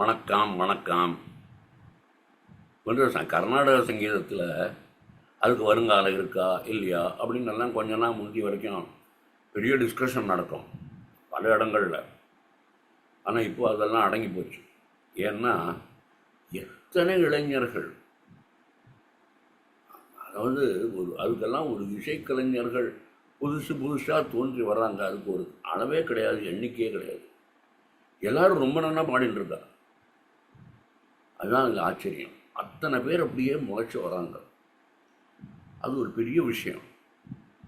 வணக்கம் வணக்கம். கொஞ்சம் கர்நாடக சங்கீதத்தில் அதுக்கு வருங்காலம் இருக்கா இல்லையா அப்படின்னு எல்லாம் கொஞ்ச நாள் முந்தி வரைக்கும் பெரிய டிஸ்கஷன் நடக்கும் பல இடங்களில். ஆனால் இப்போ அதெல்லாம் அடங்கி போச்சு. ஏன்னா எத்தனை இளைஞர்கள், அதாவது அதுக்கெல்லாம் ஒரு இசைக்கலைஞர்கள் புதுசாக தோன்றி வர்றாங்க. அதுக்கு ஒரு அளவே கிடையாது, எண்ணிக்கையே கிடையாது. எல்லாரும் ரொம்ப நல்லா பாடிட்டு இருக்கா. அதுதான் அங்கே ஆச்சரியம். அத்தனை பேர் அப்படியே முளைச்சி வராங்க. அது ஒரு பெரிய விஷயம்.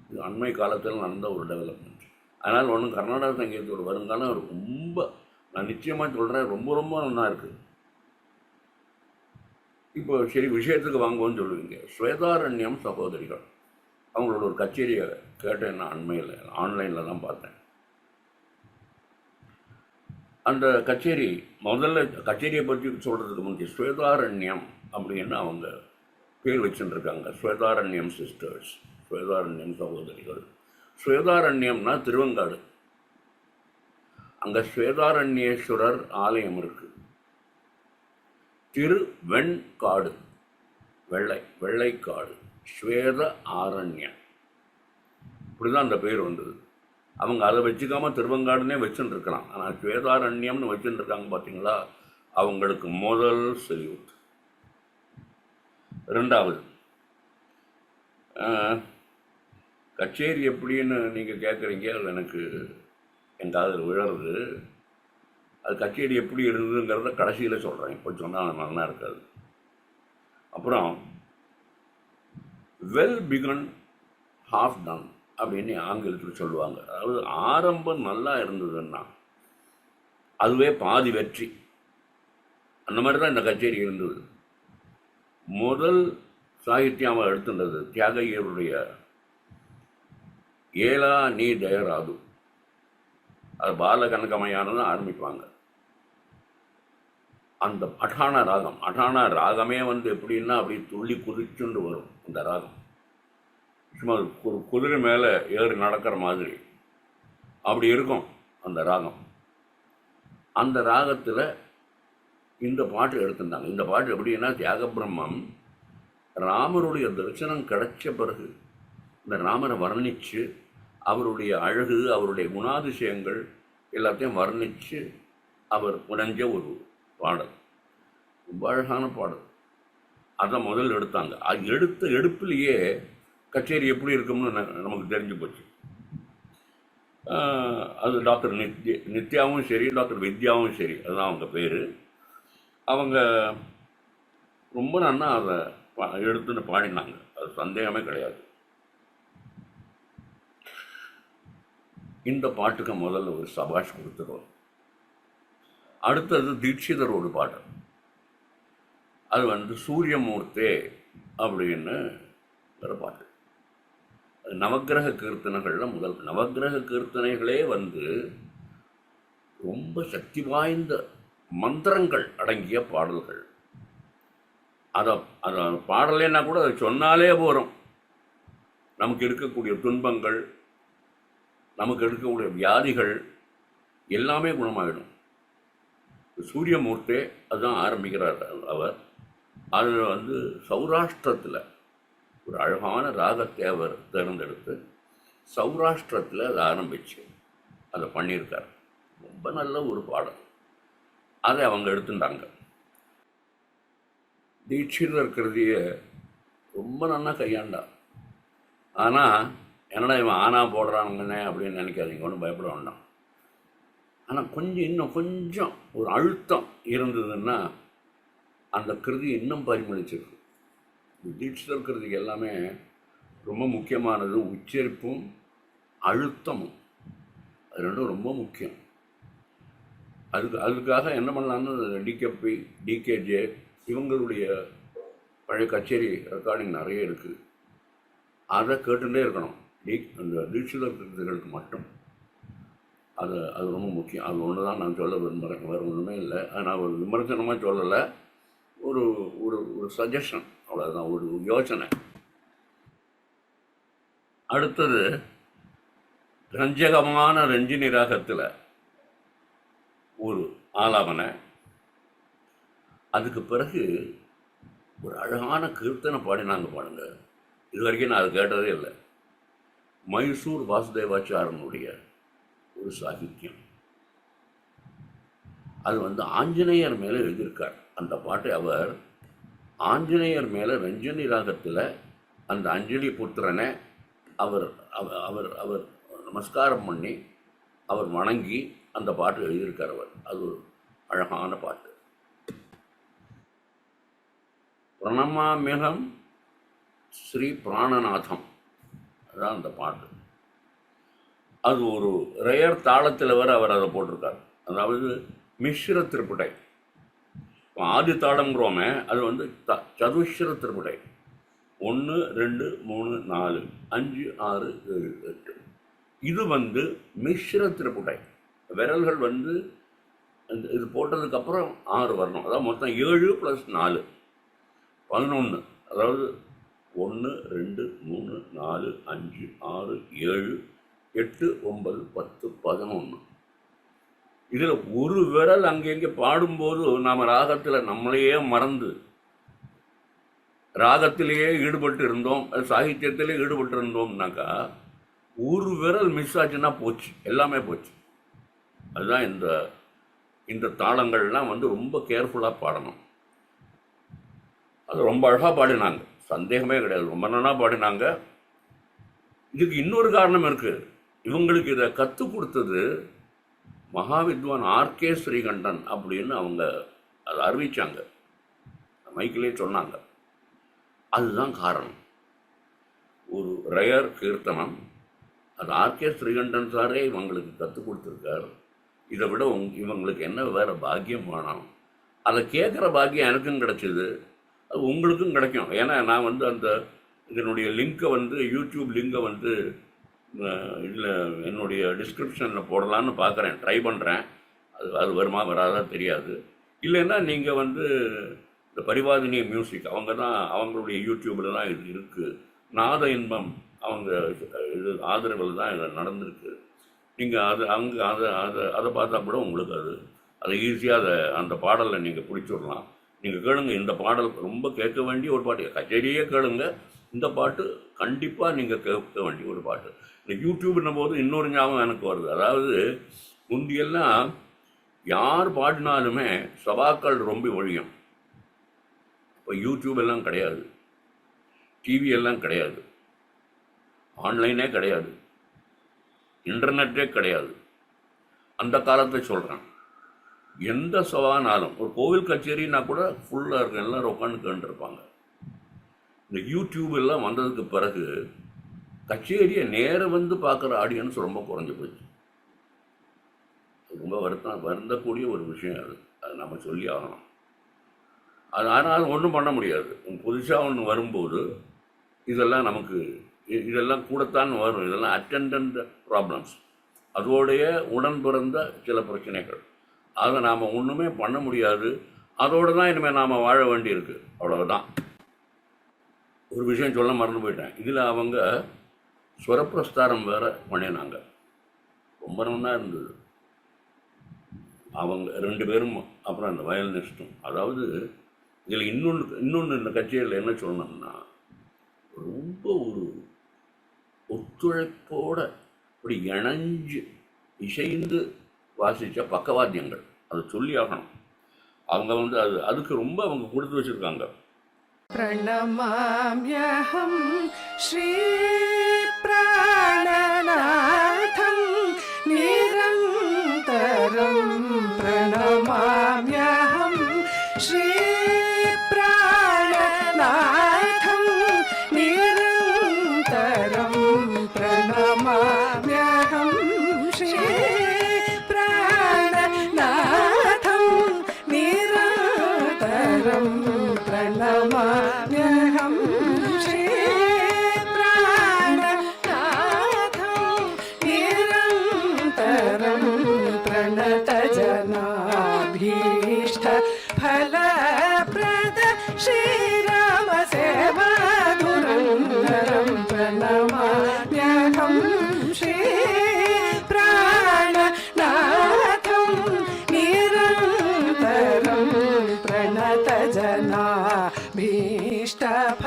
இது அண்மை காலத்தில் நடந்த ஒரு டெவலப்மெண்ட். அதனால் ஒன்றும் கர்நாடக சங்கீதத்தோட வருங்காலம் ரொம்ப, நான் நிச்சயமாக சொல்கிறேன், ரொம்ப ரொம்ப நல்லா இருக்குது. இப்போ சரி, விஷயத்துக்கு வாங்குவோன்னு சொல்லுவீங்க. ஸ்வேதாரண்யம் சகோதரிகள் அவங்களோட ஒரு கச்சேரியை கேட்டேன். நான் அண்மையில் ஆன்லைனில் தான் பார்த்தேன். அந்த கச்சேரியை பற்றி சொல்கிறதுக்கு முந்தைய ஸ்வேதாரண்யம் அப்படின்னு அவங்க பேர் வச்சுருக்காங்க. ஸ்வேதாரண்யம் சிஸ்டர்ஸ், ஸ்வேதாரண்யம் சகோதரிகள். ஸ்வேதாரண்யம்னா திருவெங்காடு. அங்கே ஸ்வேதாரண்யேஸ்வரர் ஆலயம் இருக்குது. திருவெண்காடு, வெள்ளைக்காடு, ஸ்வேத ஆரண்யம், இப்படிதான் அந்த பேர் வந்தது. அவங்க அதை வச்சுக்காமல் திருவெங்காடுனே வச்சுட்டு இருக்கலாம். ஆனால் ஸ்வேதாரண்யம்னு வச்சுட்டு இருக்காங்க பார்த்தீங்களா, அவங்களுக்கு முதல் செல்யூட். ரெண்டாவது, கச்சேரி எப்படின்னு நீங்கள் கேட்குறீங்க. அது எனக்கு என் காதில் விழறது. அது கச்சேரி எப்படி இருந்ததுங்கிறத கடைசியில் சொல்கிறேன். இப்போ சொன்னால் நல்லா இருக்காது. அப்புறம் வெல் பிகன் ஹாஃப் டன் அப்படின்னு ஆங்கிலத்தில் சொல்லுவாங்க. அதாவது ஆரம்பம் நல்லா இருந்ததுன்னா அதுவே பாதி வெற்றி. அந்த மாதிரி தான் இந்த கச்சேரி இருந்தது. முதல் சாகித்யாவை எடுத்துட்டது தியாகையருடைய ஏலா நீ தயராது. அது பால கனகமையானதான் ஆரம்பிப்பாங்க. அந்த அட்டான ராகமே எப்படின்னா அப்படி துள்ளி குதிச்சுண்டு வரும். அந்த ராகம் சும்மா ஒரு குதிரை மேலே ஏறி நடக்கிற மாதிரி அப்படி இருக்கும் அந்த ராகம். அந்த ராகத்தில் இந்த பாட்டு எடுத்திருந்தாங்க. இந்த பாட்டு எப்படின்னா, தியாக பிரம்மம் ராமருடைய தரிசனம் கிடைச்ச பிறகு இந்த ராமரை வர்ணித்து அவருடைய அழகு, அவருடைய குணாதிசயங்கள் எல்லாத்தையும் வர்ணித்து அவர் புனைஞ்ச ஒரு பாடல். ரொம்ப அழகான பாடல். அதை முதல் எடுத்தாங்க. அது எடுப்பிலேயே கச்சேரி எப்படி இருக்கும்னு நமக்கு தெரிஞ்சு போச்சு. அது டாக்டர் நித்யாவும் சரி, டாக்டர் வித்யாவும் சரி, அதுதான் அவங்க பேர். அவங்க ரொம்ப நல்லா அதை எடுத்துன்னு பாடினாங்க. அது சந்தேகமே கிடையாது. இந்த பாட்டுக்கு முதல்ல ஒரு சபாஷ் கொடுத்துருவோம். அடுத்தது தீட்சிதரோட பாட்டு. அது சூரியமூர்த்தே அப்படின்னு ஒரு பாட்டு. நவக்கிரக கீர்த்தனைகளில் முதல். நவக்கிரக கீர்த்தனைகளே ரொம்ப சக்தி வாய்ந்த மந்திரங்கள் அடங்கிய பாடல்கள். அதை பாடலைன்னா கூட அதை சொன்னாலே போகிறோம். நமக்கு இருக்கக்கூடிய துன்பங்கள், நமக்கு இருக்கக்கூடிய வியாதிகள் எல்லாமே குணமாகிடும். சூரியமூர்த்தே அதுதான் ஆரம்பிக்கிறார் அவர். அது சௌராஷ்டிரத்தில் ஒரு அழகான ராகத்தை அவர் தேர்ந்தெடுத்து சௌராஷ்டிரத்தில் அதை ஆரம்பித்து அதை பண்ணியிருக்கார். ரொம்ப நல்ல ஒரு பாடல். அதை அவங்க எடுத்துட்டாங்க. தீட்சிதர் கிருதியை ரொம்ப நல்லா கையாண்டா. ஆனால் என்னடா இவன் ஆனா போடுறாங்கன்னே அப்படின்னு நினைக்காதீங்க, ஒன்றும் பயப்பட வேண்டாம். ஆனால் இன்னும் கொஞ்சம் ஒரு அழுத்தம் இருந்ததுன்னா அந்த கிருதி இன்னும் பரிமளிச்சிருக்கு. தீட்சிதர் கிருதிக்கு எல்லாமே ரொம்ப முக்கியமானது உச்சரிப்பும் அழுத்தமும். அது ரெண்டும் ரொம்ப முக்கியம். அதுக்காக என்ன பண்ணலான்னு டிகேஜே இவங்களுடைய பழைய கச்சேரி ரெக்கார்டிங் நிறைய இருக்குது. அதை கேட்டுகிட்டே இருக்கணும். அந்த தீட்சிதர் கிருதிகளுக்கு மட்டும் அது ரொம்ப முக்கியம். அது ஒன்று தான் நான் சொல்ல விரும்புகிறேன், வேறு ஒன்றுமே இல்லை. நான் ஒரு விமர்சனமாக சொல்லலை, ஒரு ஒரு ஒரு சஜஷன், அவ்வளோதான், ஒரு யோசனை. அடுத்தது ரஞ்சகமான ரஞ்சினி ராகத்தில் ஒரு ஆலாபனை. அதுக்கு பிறகு ஒரு அழகான கீர்த்தனை பாடினாங்க பாருங்க. இது வரைக்கும் நான் அது கேட்டதே இல்லை. மைசூர் வாசுதேவாச்சாரனுடைய ஒரு சாகித்யம். அது ஆஞ்சநேயர் மேலே எழுதியிருக்கார். அந்த பாட்டை அவர் ஆஞ்சநேயர் மேலே ரஞ்சனி ராகத்தில் அந்த அஞ்சலி புத்திரனை அவர் அவர் அவர் நமஸ்காரம் பண்ணி அவர் வணங்கி அந்த பாட்டு எழுதியிருக்கார் அவர். அது ஒரு அழகான பாட்டு. பிரணமாமியகம் ஸ்ரீ பிராணநாதம், அதுதான் அந்த பாட்டு. அது ஒரு ரேயர் தாளத்தில் வர அவர் அதை போட்டிருக்கார். அதாவது மிஸ்ர திருப்புடை. ஆதி தாளங்கிறோமே அது சதுஸ்ர திருப்புடை. 1 2 3 4 5 6 7 8. இது மிஸ்ர திருப்புடை. விரல்கள் இது போட்டதுக்கப்புறம் 6 வரணும். அதாவது மொத்தம் 7 + 4 11. அதாவது 1 2 3 4 5 6 7 8 9 10 11. இதில் ஒரு விரல் அங்கெங்கே பாடும்போது நாம் ராகத்தில் நம்மளையே மறந்து ராகத்திலேயே ஈடுபட்டு இருந்தோம், சாகித்யத்திலே ஈடுபட்டு இருந்தோம்னாக்கா ஒரு விரல் மிஸ் ஆச்சுன்னா போச்சு, எல்லாமே போச்சு. அதுதான் இந்த தாளங்கள்லாம் ரொம்ப கேர்ஃபுல்லாக பாடணும். அது ரொம்ப அழகாக பாடினாங்க, சந்தேகமே கிடையாது. ரொம்ப நல்லா பாடினாங்க. இதுக்கு இன்னொரு காரணம் இருக்குது. இவங்களுக்கு இதை கற்றுக் கொடுத்தது மகாவித்வான் ஆர்கே ஸ்ரீகண்டன் அப்படின்னு அவங்க அதை அறிவித்தாங்க, மைக்கிலே சொன்னாங்க. அதுதான் காரணம். ஒரு ரயர் கீர்த்தனம் அது ஆர்கே ஸ்ரீகண்டன் சாரே இவங்களுக்கு கற்றுக் கொடுத்துருக்காரு. இதை விட இவங்களுக்கு என்ன வேறு பாக்கியம் வேணும்? அதை கேட்குற பாக்கியம் எனக்கும் கிடச்சிது, அது உங்களுக்கும் கிடைக்கும். ஏன்னா நான் அந்த இதனுடைய லிங்க்கை யூடியூப் லிங்கை இதில் என்னுடைய டிஸ்கிரிப்ஷனில் போடலான்னு பார்க்குறேன், ட்ரை பண்ணுறேன். அது வருமா வராதா தெரியாது. இல்லைன்னா நீங்கள் இந்த பரிவாதினி மியூசிக் அவங்களுடைய யூடியூப்பில் தான் இது இருக்குது. நாத இன்பம் அவங்க இது ஆதரவில் தான் இதில் நடந்திருக்கு. நீங்கள் அதை பார்த்தா கூட உங்களுக்கு அதை ஈஸியாக அந்த பாடலில் நீங்கள் பிடிச்சிடலாம். நீங்கள் கேளுங்க, இந்த பாடல் ரொம்ப கேட்க வேண்டிய ஒரு பாட்டு. கச்சேரியே கேளுங்க, இந்த பாட்டு கண்டிப்பாக நீங்கள் கேட்க வேண்டிய ஒரு பாட்டு. இந்த யூடியூப்னும் போது இன்னொரு ஞாபகம் எனக்கு வருது. அதாவது முந்தியெல்லாம் யார் பாடினாலுமே சபாக்கள் ரொம்ப ஒழியும். இப்போ யூடியூப் எல்லாம் கிடையாது, டிவி எல்லாம் கிடையாது, ஆன்லைனே கிடையாது, இன்டர்நெட்டே கிடையாது. அந்த காலத்தை சொல்கிறேன். எந்த சவானாலும் ஒரு கோவில் கச்சேரின்னா கூட ஃபுல்லாக இருக்கும், எல்லோரும் உட்காந்து கேட்டுருப்பாங்க. இந்த யூடியூப் எல்லாம் வந்ததுக்கு பிறகு கச்சேரியை நேரம் பார்க்குற ஆடியன்ஸ் ரொம்ப குறைஞ்சி போச்சு. ரொம்ப வருந்தக்கூடிய ஒரு விஷயம். அது நம்ம சொல்லி ஆகணும். அது ஆனால் ஒன்றும் பண்ண முடியாது. புதுசாக ஒன்று வரும்போது இதெல்லாம் கூடத்தான் வரும். இதெல்லாம் அட்டெண்டன்ட் ப்ராப்ளம்ஸ், அதோடைய உடன் பிறந்த சில பிரச்சனைகள். அதை நாம் ஒன்றுமே பண்ண முடியாது. அதோடு தான் இனிமேல் நாம் வாழ வேண்டியிருக்கு, அவ்வளவுதான். ஒரு விஷயம் சொல்ல மறந்து போயிட்டேன். இதில் அவங்க ஸ்வரப்பிரஸ்தாரம் வேறு பண்ணினாங்க, ரொம்ப நல்லா இருந்தது. அவங்க 2 பேரும், அப்புறம் அந்த வயலினிஸ்ட்டும். அதாவது இதில் இன்னொன்று இந்த கச்சேரியில் என்ன சொல்லணும்னா, ரொம்ப ஒரு ஒத்துழைப்போட அப்படி இணைஞ்சு இசைந்து வாசித்த பக்கவாத்தியங்கள், அதை சொல்லி ஆகணும். அவங்க அதுக்கு ரொம்ப அவங்க கொடுத்து வச்சுருக்காங்க. प्रणमाम्यहं श्रीप्राणनाथं निरन्तरं प्रणमाम्यहं श्रीप्राणनाथं निरन्तरं प्रणमाम्यहं श्रीप्राणनाथं निरन्तरं प्रणमाम्यहं श्रीप्राणनाथं निरन्तरं प्रणतजनाभीष्ट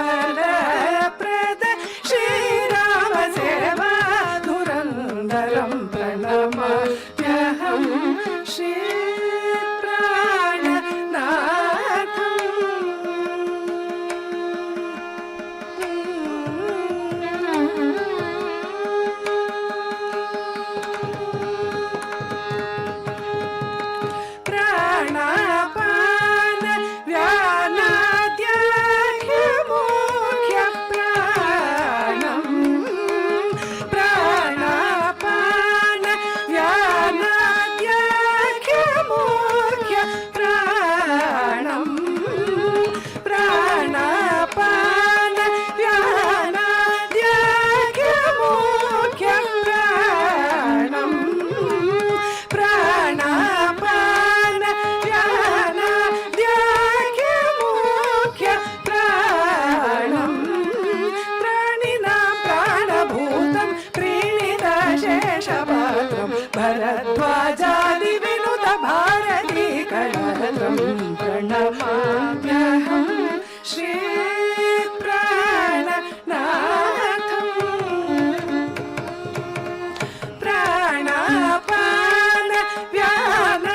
फलप्रद श्रीराम सेवा धुरन्धरं प्रणमाम्यहं श्री भरद्वाजादिविनुत भारती कलत्रं प्रणमाम्यहं श्री प्राणनाथं प्राणापान व्यानाद्याख्यमुख्य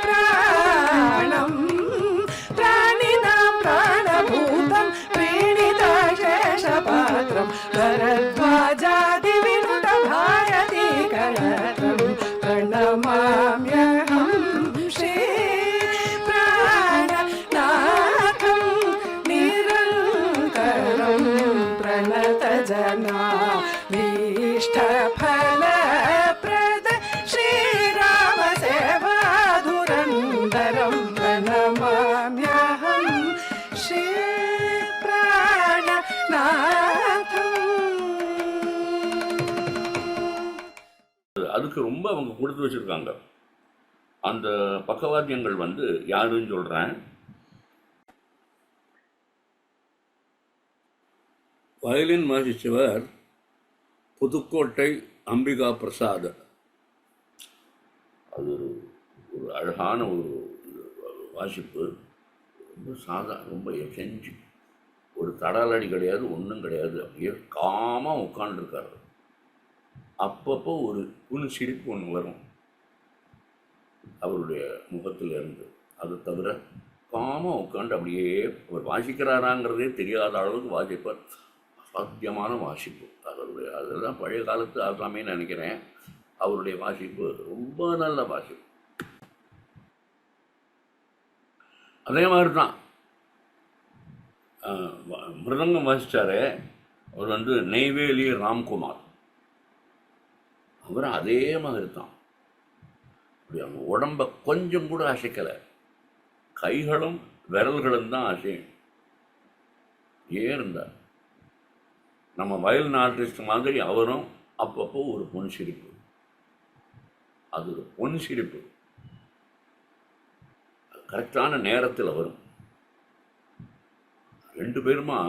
प्राणं प्राणिनां प्राणभूतं प्रीणितशेषपात्रं भरद्वाजादिविनुत भारती कलत्रं प्रणमाम्यहं श्री प्राणनाथं निरन्तरं प्रणतजना भीष्टफलप्रद श्रीराम सेवा धुरन्धरं प्रणमाम्यहं श्री प्राणनाथं. அதுக்கு ரொம்ப அவங்க கொடுத்து வச்சுருக்காங்க. அந்த பக்கவாத்தியங்கள் வந்து யாருன்னு சொல்கிறேன். வயலின் வாசித்தவர் புதுக்கோட்டை அம்பிகா பிரசாத். அது ஒரு அழகான ஒரு வாசிப்பு. ரொம்ப ரொம்ப செஞ்சு ஒரு தடாலடி கிடையாது, ஒன்றும் கிடையாது. அப்படியே காமாக உட்காண்டிருக்காரு. அப்பப்போ ஒரு சிரிப்பு ஒன்று வரும் அவருடைய முகத்தில் இருந்து. அது தவிர காமாக உட்காந்து அப்படியே அவர் வாசிக்கிறாராங்கிறதே தெரியாத அளவுக்கு வாசிப்பார். அசாத்தியமான வாசிப்பு அவருடைய. அதெல்லாம் பழைய காலத்து ஆசாமின்னு நினைக்கிறேன். அவருடைய வாசிப்பு ரொம்ப நல்ல வாசிப்பு. அதே மாதிரி தான் மிருதங்கம் வாசித்தாரே அவர் வந்து நெய்வேலி ராம்குமார். அவரும் அதே மாதிரி தான். அப்படி அவங்க உடம்பை கொஞ்சம் கூட அசைக்கலை. கைகளும் விரல்களும் தான் அசையும். ஏன் இருந்தார் நம்ம வயலின் ஆர்டிஸ்ட் மாதிரி அவரும் அப்பப்போ ஒரு பொன் சிரிப்பு. அது ஒரு பொன் சிரிப்பு கரெக்டான நேரத்தில் வரும். ரெண்டு பேருமா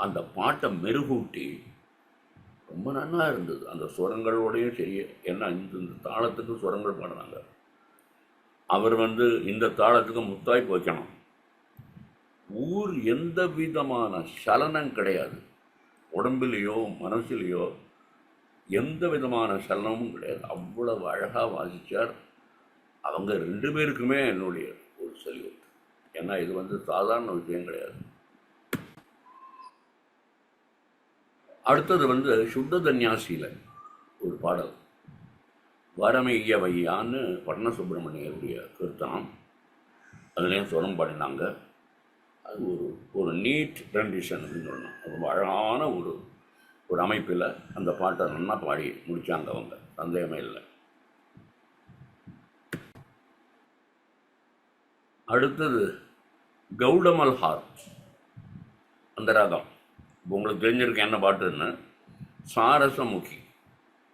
அந்த பாட்டை மெருகூட்டி ரொம்ப நல்லா இருந்தது. அந்த சுரங்களோடையும் சரி. ஏன்னா இந்த தாளத்துக்கு சுரங்கள் பாடுறாங்க. அவர் வந்து இந்த தாளத்துக்கு முத்தாய்ப்பு வைக்கணும். எந்த விதமான சலனம் கிடையாது. உடம்புலையோ மனசுலையோ எந்த விதமான சலனமும் கிடையாது. அவ்வளவு அழகாக வாசித்தார். அவங்க ரெண்டு பேருக்குமே என்னுடைய ஒரு சல்யூட். ஏன்னா இது வந்து சாதாரண விஷயம் கிடையாது. அடுத்தது வந்து சுத்த தன்யாசியில் ஒரு பாடல் வரமைய வையான்னு பட்ன சுப்பிரமணியருடைய கீர்த்தனம். அதுலேயும் சுரம் பாடினாங்க. அது ஒரு நீட் ட்ரெண்டிஷன் அப்படின்னு சொல்லணும். ரொம்ப அழகான ஒரு அமைப்பில் அந்த பாட்டை நல்லா பாடி முடித்தாங்க அவங்க. சந்தேகமே இல்லை. அடுத்தது கௌடமல்ஹார் அந்த ராகம். இப்போ உங்களுக்கு தெரிஞ்சிருக்க என்ன பாட்டுன்னு சாரசமுகி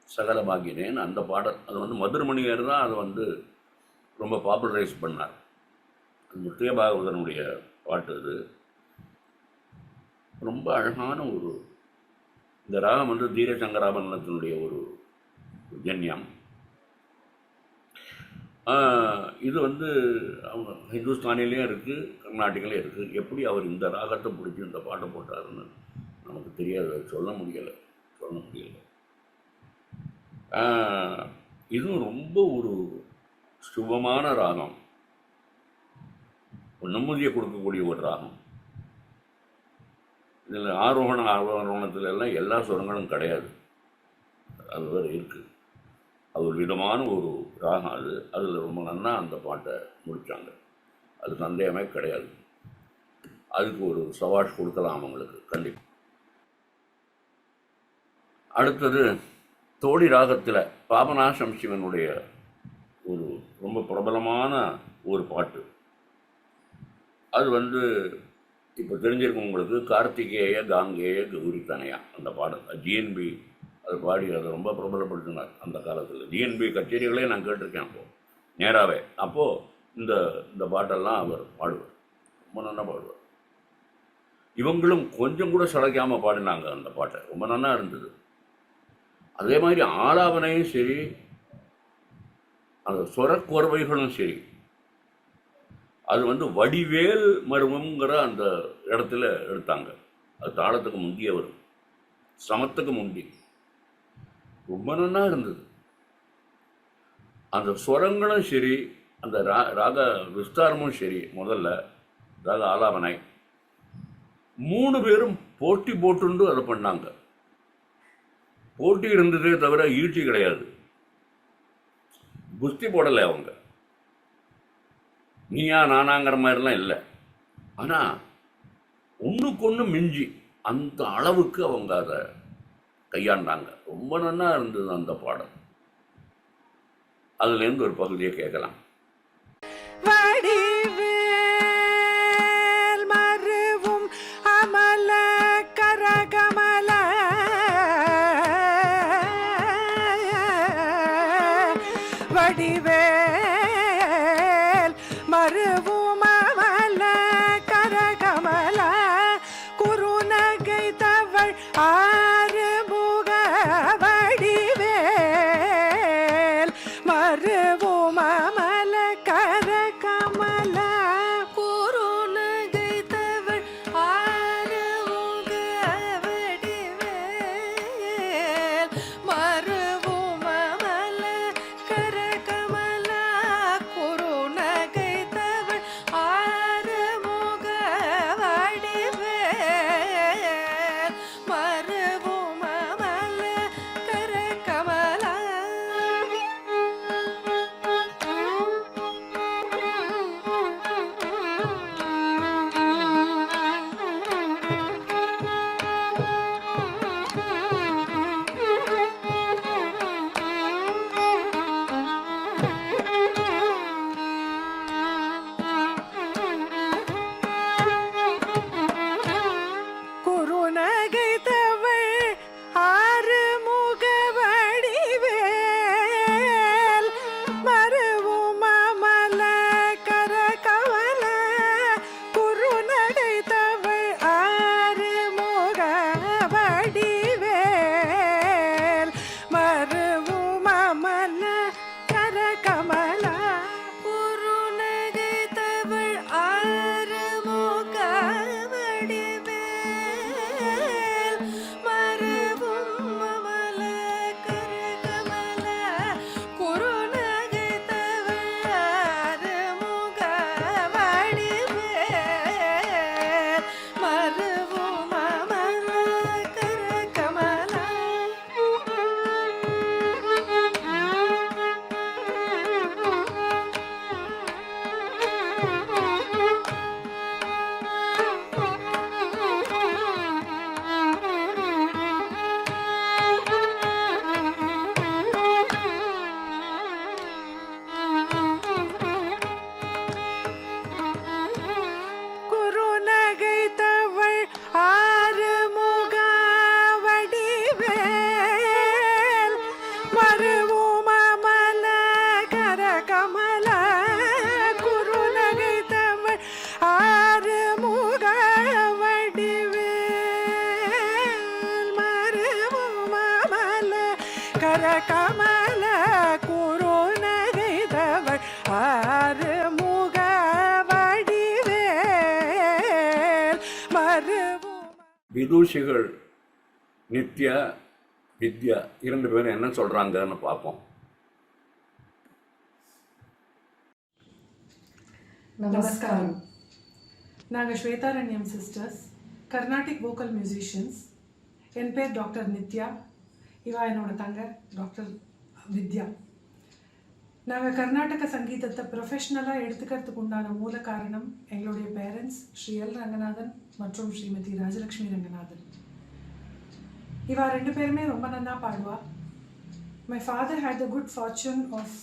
சகல பாகினேன்னு அந்த பாடல். அது வந்து மதுரமணியர் தான் அதை வந்து ரொம்ப பாப்புலரைஸ் பண்ணார். முத்திய பாகவதனுடைய பாட்டு. அது ரொம்ப அழகான இந்த ராகம் வந்து தீரசங்கராபரணத்தினுடைய ஒரு ஜன்யம். இது வந்து அவங்க ஹிந்துஸ்தானிலையும் இருக்குது, கர்நாடிகிலையும் இருக்குது. எப்படி அவர் இந்த ராகத்தை பிடிச்சி இந்த பாட்டை போட்டாருன்னு நமக்கு தெரியாது, சொல்ல முடியலை. இதுவும் ரொம்ப ஒரு சுபமான ராகம், நிம்மதியை கொடுக்கக்கூடிய ஒரு ராகம். இதில் ஆரோகணத்தில் எல்லாம் எல்லா சுரங்களும் கிடையாது, அது வேறு இருக்குது. அது ஒரு விதமான ஒரு ராகம். அதில் ரொம்ப நன்னா அந்த பாட்டை முடித்தாங்க, அது சந்தேகமே கிடையாது. அதுக்கு ஒரு சவாஷ் கொடுக்கலாம் அவங்களுக்கு கண்டிப்பாக. அடுத்தது தோடி ராகத்தில் பாபநாசம் சிவனுடைய ஒரு ரொம்ப பிரபலமான ஒரு பாட்டு. அது வந்து இப்போ தெரிஞ்சிருக்கும் உங்களுக்கு, கார்த்திகேய காங்கேய கௌரி தனையா அந்த பாடல் ஜிஎன்பி அது பாடி அதை ரொம்ப பிரபலப்படுத்தினார் அந்த காலத்தில். ஜிஎன்பி கச்சேரிகளே நான் கேட்டிருக்கேன் அப்போது நேராகவே. அப்போது இந்த பாட்டெல்லாம் அவர் பாடுவார், ரொம்ப நல்லா பாடுவார். இவங்களும் கொஞ்சம் கூட சளைக்காமல் பாடினாங்க அந்த பாட்டை, ரொம்ப நல்லா இருந்தது. அதே மாதிரி ஆலாபனையும் சரி, அந்த சொரக்கோர்வைகளும் சரி, அது வந்து வடிவேல் மருவங்கிற அந்த இடத்துல எடுத்தாங்க. அது தாளத்துக்கு முந்திய வரும், சமத்துக்கு முந்தி, ரொம்ப நல்லா இருந்தது. அந்த ஸ்வரங்களும் சரி, அந்த ராக விஸ்தாரமும் சரி, முதல்ல ராக ஆலாபனை 3 பேரும் போட்டி போட்டுண்டு அதை பண்ணாங்க. போட்டி இருந்ததே தவிர ஈழ்ச்சி கிடையாது. குஸ்தி போடலை அவங்க, நீயா நானாங்கிற மாதிரிலாம் இல்லை. ஆனால் ஒன்றுக்கு ஒன்று மிஞ்சி அந்த அளவுக்கு அவங்க அதை கையாண்டாங்க. ரொம்ப நல்லா இருந்தது அந்த பாடம். அதுலேருந்து ஒரு பகுதியை கேட்கலாம். வடிவேல் மருவும் அமல கரகமல வடிவேல் மருவும் அமல கரகமல குறுநகை தவள் ஆறுமுக வடிவேல் மருவும் அமல கரகமல குறுநகை தவள் ஆறுமுக வடிவேல் மருவும் அமல கரகமல குறுநகை தவள் ஆறுமுக வடிவேல் மருவும் அமல கரகமல. குறுநகை தவள் ஆறுமுக வடிவேல் மருவும் அமல கரகமல குறுநகை தவள் ஆறுமுக வடிவேல் மருவும் அமல கரகமல குறுநகை தவள் ஆறுமுக வடிவேல் மருவும் அமல கரகமல குறுநகை தவள் ஆறுமுக வடிவேல் மருவும் அமல கரகமல. குறுநகை தவள் ஆறுமுக வடிவேல் மருவும் அமல கரகமல குறுநகை தவள் ஆறுமுக வடிவேல் மருவும் அமல கரகமல குறுநகை தவள் மருவும் விதூஷிகள் நித்யா, வித்யா 2 பேரும் என்ன சொல்கிறாங்கன்னு பார்ப்போம். நமஸ்காரம். நாங்கள் Swetharanyam sisters, Carnatic vocal musicians. என் பேர் டாக்டர் நித்யா, இவா என்னோட தங்க டாக்டர் வித்யா. நாங்கள் கர்நாடக சங்கீதத்தை ப்ரொஃபஷ்னலாக எடுத்துக்கிறதுக்கு உண்டான மூல காரணம் எங்களுடைய பேரண்ட்ஸ் ஸ்ரீ எல் ரங்கநாதன் மற்றும் ஸ்ரீமதி ராஜலக்ஷ்மி ரங்கநாதன். இவா 2 பேருமே ரொம்ப நல்லா பாடுவா. My father had the good fortune of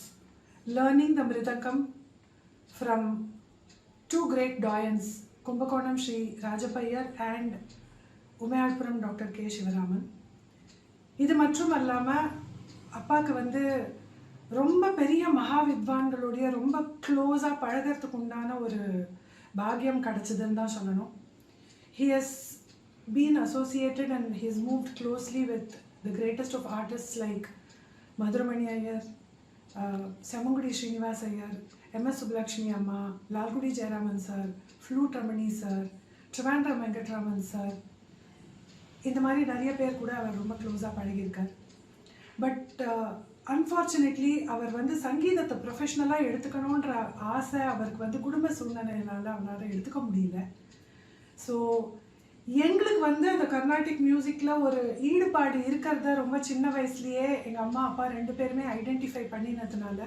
learning the mridangam from 2 great doyens, Kumbakonam Sri Rajappaiyar and Umayalpuram doctor K Sivaraman. இது மட்டும் அல்லாமல் அப்பாவுக்கு வந்து ரொம்ப பெரிய மகா வித்வான்களுடைய ரொம்ப க்ளோஸாக பழகிறதுக்கு உண்டான ஒரு பாக்கியம் கிடச்சிதுன்னு தான் சொல்லணும். He has been associated and he has moved closely with the greatest of artist like Maduramani Iyer, Semmangudi Srinivas Iyer, MS Subbulakshmi amma, Lalgudi Jayaraman sir, flute Ramani sir, Trivandrum Venkatraman sir, இந்த மாதிரி நிறைய பேர் கூட அவர் ரொம்ப க்ளோஸாக பழகியிருக்கார். பட் அன்ஃபார்ச்சுனேட்லி அவர் வந்து சங்கீதத்தை ப்ரொஃபஷ்னலாக எடுத்துக்கணுன்ற ஆசை அவருக்கு வந்து குடும்ப சூழ்நிலையினால் அவரால் எடுத்துக்க முடியல. ஸோ எங்களுக்கு வந்து அந்த கர்நாடிக் மியூசிக்கில் ஒரு ஈடுபாடு இருக்கிறத ரொம்ப சின்ன வயசுலேயே எங்கள் அம்மா அப்பா 2 பேருமே identify பண்ணினதுனால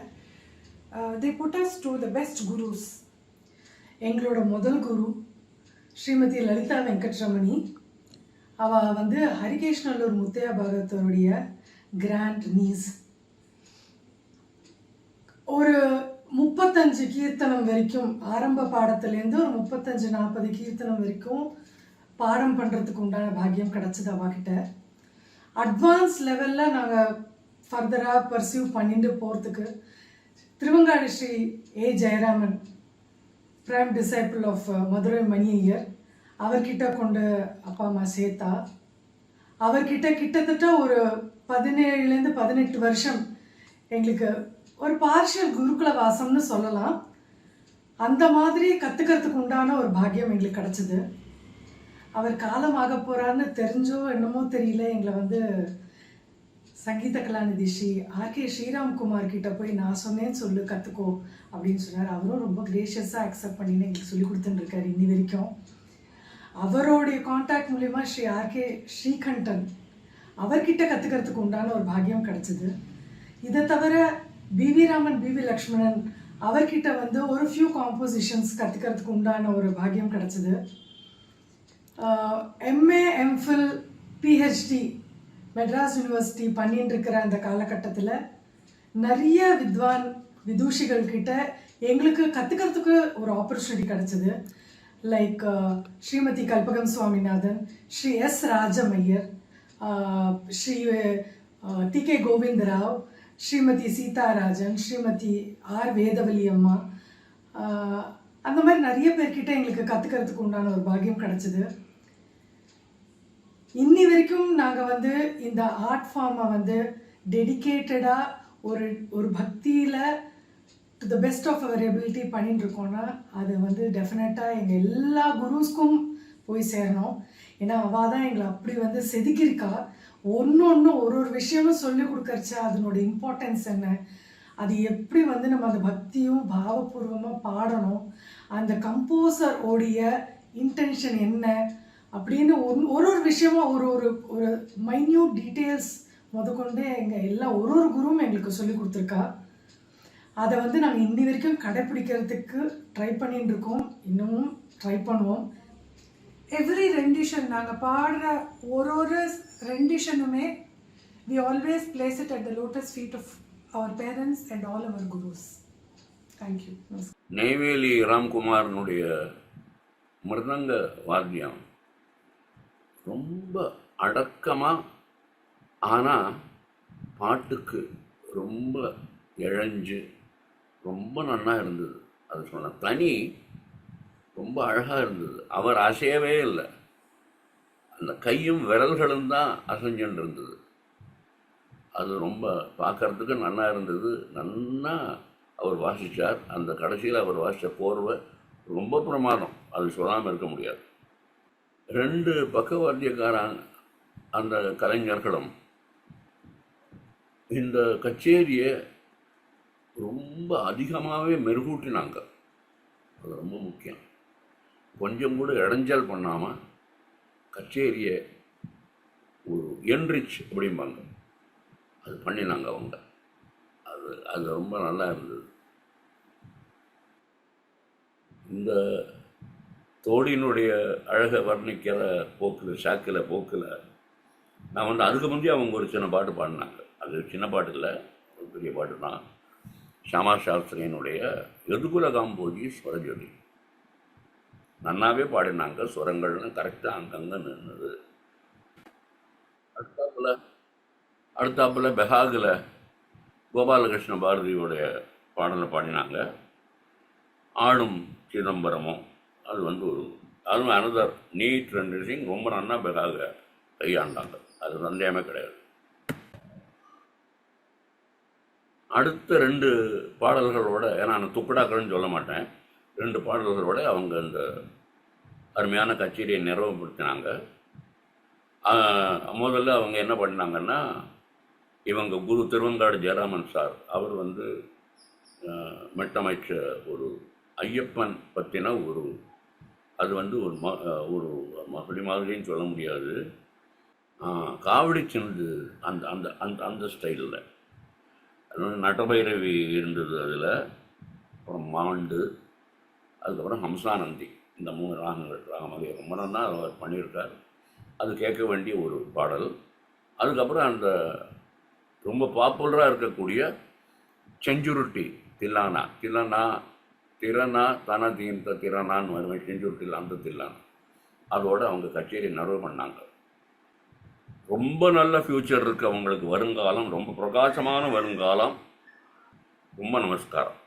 they put us to the best gurus. எங்களோட முதல் குரு ஸ்ரீமதி லலிதா வெங்கட்ரமணி. அவள் வந்து ஹரிகேஷ்ணல்லூர் முத்தையா பாகவதருடைய கிராண்ட் நீஸ். ஒரு 35 கீர்த்தனம் வரைக்கும், ஆரம்ப பாடத்துலேருந்து ஒரு 35-40 கீர்த்தனம் வரைக்கும் பாடம் பண்ணுறதுக்கு உண்டான பாக்கியம் கிடச்சிது அவகிட்ட. அட்வான்ஸ் லெவலில் நாங்கள் ஃபர்தராக பர்சியூ பண்ணிட்டு போகிறதுக்கு Tiruvangadu Sri A Jayaraman, prime disciple of Madurai Mani Iyer, அவர்கிட்ட கொண்டு அப்பா அம்மா சேர்த்தா. அவர்கிட்ட கிட்டத்தட்ட ஒரு 17-18 வருஷம் எங்களுக்கு ஒரு பார்ஷியல் குருகுல வாசம்னு சொல்லலாம். அந்த மாதிரி கற்றுக்கிறதுக்கு உண்டான ஒரு பாக்கியம் எங்களுக்கு கிடச்சிது. அவர் காலமாக போகிறான்னு தெரிஞ்சோ என்னமோ தெரியல, எங்களை வந்து சங்கீத கலாநிதி ஸ்ரீ RK ஸ்ரீராம்குமார் கிட்ட போய் நான் சொன்னேன்னு சொல்லு, கற்றுக்கோ அப்படின்னு சொன்னார். அவரும் ரொம்ப கிரேஷியஸாக அக்செப்ட் பண்ணின்னு எங்களுக்கு சொல்லி கொடுத்துட்டுருக்காரு இன்னி வரைக்கும். அவருடைய கான்டாக்ட் மூலிமா ஸ்ரீ RK ஸ்ரீகண்டன் அவர்கிட்ட கற்றுக்கிறதுக்கு உண்டான ஒரு பாக்கியம் கிடச்சிது. இதை தவிர BV ராமன், BV லக்ஷ்மணன் அவர்கிட்ட வந்து ஒரு ஃபியூ காம்போசிஷன்ஸ் கற்றுக்கிறதுக்கு உண்டான ஒரு பாக்கியம் கிடச்சிது. MA, MPhil, PhD Madras university பண்ணிட்டு இருக்கிற அந்த காலகட்டத்தில் நிறைய விதூஷிகள் கிட்ட எங்களுக்கு கற்றுக்கிறதுக்கு ஒரு ஆப்பர்ச்சுனிட்டி கிடச்சிது. Like Srimathi Kalpagam Swaminathan, Sri S Rajamaiyar, Sri TK Govindarao, Srimathi Seetharajan, Srimathi R Vedavalli amma, அந்த மாதிரி நிறைய பேர்கிட்ட எங்களுக்கு கற்றுக்கிறதுக்கு உண்டான ஒரு பாக்கியம் கிடச்சிது. இன்னி வரைக்கும் நாங்கள் வந்து இந்த ஆர்ட் ஃபார்மை வந்து டெடிக்கேட்டடாக ஒரு பக்தியில் to the best of our ability பண்ணிட்டு இருக்கோன்னா அது வந்து டெஃபினட்டாக எங்கள் எல்லா குருஸ்க்கும் போய் சேரணும். ஏன்னா அவள் தான் எங்களை அப்படி வந்து செதுக்கியிருக்கா. ஒன்று ஒரு விஷயமும் சொல்லி கொடுக்கறச்சா அதனோட இம்பார்ட்டன்ஸ் என்ன, அது எப்படி வந்து நம்ம அந்த பக்தியும் பாவபூர்வமாக பாடணும், அந்த கம்போசர் உடைய இன்டென்ஷன் என்ன அப்படின்னு ஒரு விஷயமும் ஒரு மைன்யூட் டீட்டெயில்ஸ் முதற்கொண்டு எங்கள் எல்லா ஒரு குருவும் எங்களுக்கு சொல்லி கொடுத்துருக்கா. அதை வந்து நாங்கள் இன்னி வரைக்கும் கடைப்பிடிக்கிறதுக்கு ட்ரை பண்ணிட்டு இருக்கோம், இன்னமும் ட்ரை பண்ணுவோம். எவ்ரி ரெண்டிஷன் நாங்கள் பாடுற ஒரு ரெண்டிஷனுமே we always place it at the lotus feet of our parents and all our gurus. Thank you. Neyveli ராம்குமாரனுடைய மிருதங்க வாத்தியம் ரொம்ப அடக்கமாக, ஆனால் பாட்டுக்கு ரொம்ப இழைஞ்சு ரொம்ப நல்லா இருந்தது. அது சொன்ன தனி ரொம்ப அழகாக இருந்தது. அவர் அசையவே இல்லை, அந்த கையும் விரல்களும் தான் அசைஞ்சுன்னு இருந்தது. அது ரொம்ப பார்க்கறதுக்கு நல்லா இருந்தது. நல்லா அவர் வாசித்தார். அந்த கடைசியில் அவர் வாசித்த போர்வை ரொம்ப பிரமாதம், அது சொல்லாமல் இருக்க முடியாது. 2 பக்கவாத்தியக்காரன் அந்த கலைஞர்களும் இந்த கச்சேரியை ரொம்ப அதிகமாகவே மெருகூட்டினாங்க. அது ரொம்ப முக்கியம். கொஞ்சம் கூட இடைஞ்சல் பண்ணாமல் கச்சேரியை ஒரு என்ரிச் அப்படிம்பாங்க, அது பண்ணினாங்க அவங்க. அது அது ரொம்ப நல்லா இருந்தது. இந்த தோழியினுடைய அழகை வர்ணிக்கிற போக்கில் நான் வந்து அதுக்கு முந்தைய அவங்க ஒரு சின்ன பாட்டு பாடினாங்க. அது சின்ன பாட்டு இல்லை, ஒரு பெரிய பாட்டு தான். ஷியாமா சாஸ்திரியினுடைய எதுகுல காம்போஜி ஸ்வரஜொலி நன்னாவே பாடினாங்க. ஸ்வரங்கள்னு கரெக்டாக அங்கங்கே நின்றுது. அடுத்தாப்புல பெஹாகில் கோபாலகிருஷ்ண பாரதியோடைய பாடலை பாடினாங்க. ஆளும் சிதம்பரமும் அது வந்து அதுவும் அனதர் நீட் ரெண்டிங் ரொம்ப நன்னா பெஹாக கையாண்டாங்க. அது சந்தேகமே கிடையாது. அடுத்த 2 பாடல்களோட, ஏன்னா நான் துக்கடாக்கள்னு சொல்ல மாட்டேன், 2 பாடல்களோட அவங்க இந்த அருமையான கச்சேரியை நிறைவுபடுத்தினாங்க. முதல்ல அவங்க என்ன பண்ணாங்கன்னா, இவங்க குரு திருவங்காடு ஜெயராமன் சார், அவர் வந்து மெட்டமைச்ச ஒரு ஐயப்பன் பற்றின அது வந்து ஒரு மகளி மாதிரின்னு சொல்ல முடியாது, காவடி சிந்து அந்த அந்த அந்த அந்த ஸ்டைலில். அது வந்து நட்டபைரவி இருந்தது அதில், அப்புறம் மாண்டு, அதுக்கப்புறம் ஹம்சானந்தி, இந்த 3 ராகமாக ரொம்ப நல்லா அவர் பண்ணியிருக்கார். அது கேட்க வேண்டிய ஒரு பாடல். அதுக்கப்புறம் அந்த ரொம்ப பாப்புலராக இருக்கக்கூடிய செஞ்சுருட்டி திறனா தானா தீந்த திறனான்னு வருவேன், செஞ்சுருட்டியில் அந்த தில்லானா, அதோடு அவங்க கச்சேரி நிறைவு பண்ணாங்க. ரொம்ப நல்ல ஃப்யூச்சர் இருக்குது அவங்களுக்கு, வருங்காலம் ரொம்ப பிரகாசமான வருங்காலம். ரொம்ப நமஸ்காரம்.